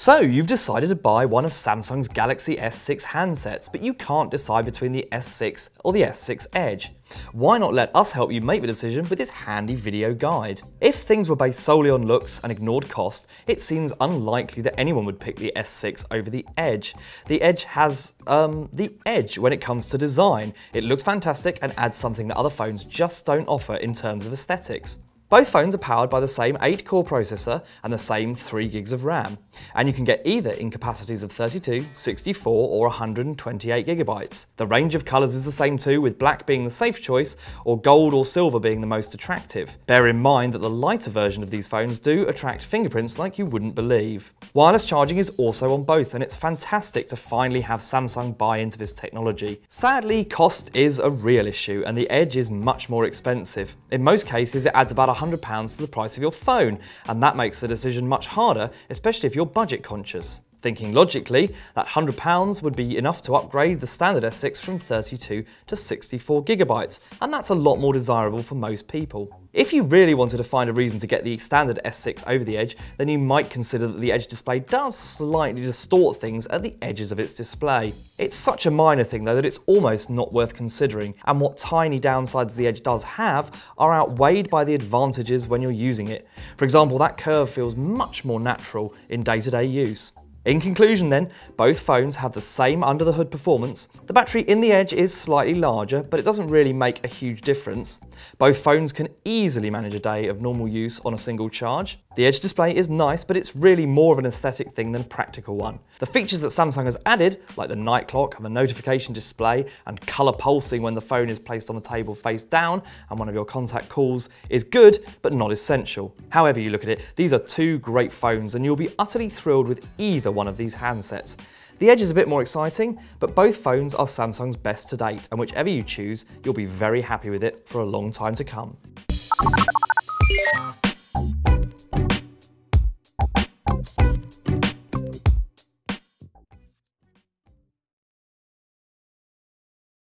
So you've decided to buy one of Samsung's Galaxy S6 handsets, but you can't decide between the S6 or the S6 Edge. Why not let us help you make the decision with this handy video guide? If things were based solely on looks and ignored cost, it seems unlikely that anyone would pick the S6 over the Edge. The Edge has, the edge when it comes to design. It looks fantastic and adds something that other phones just don't offer in terms of aesthetics. Both phones are powered by the same 8-core processor and the same 3 gigs of RAM, and you can get either in capacities of 32, 64 or 128 gigabytes. The range of colours is the same too, with black being the safe choice or gold or silver being the most attractive. Bear in mind that the lighter version of these phones do attract fingerprints like you wouldn't believe. Wireless charging is also on both, and it's fantastic to finally have Samsung buy into this technology. Sadly, cost is a real issue and the Edge is much more expensive. In most cases it adds about £100 to the price of your phone, and that makes the decision much harder, especially if you're budget conscious. Thinking logically, that £100 would be enough to upgrade the standard S6 from 32 to 64 gigabytes, and that's a lot more desirable for most people. If you really wanted to find a reason to get the standard S6 over the Edge, then you might consider that the Edge display does slightly distort things at the edges of its display. It's such a minor thing though that it's almost not worth considering, and what tiny downsides the Edge does have are outweighed by the advantages when you're using it. For example, that curve feels much more natural in day-to-day use. In conclusion then, both phones have the same under-the-hood performance. The battery in the Edge is slightly larger, but it doesn't really make a huge difference. Both phones can easily manage a day of normal use on a single charge. The Edge display is nice, but it's really more of an aesthetic thing than a practical one. The features that Samsung has added, like the night clock and the notification display and colour pulsing when the phone is placed on the table face down and one of your contact calls, is good, but not essential. However you look at it, these are two great phones and you'll be utterly thrilled with either one of these handsets. The Edge is a bit more exciting, but both phones are Samsung's best to date, and whichever you choose, you'll be very happy with it for a long time to come.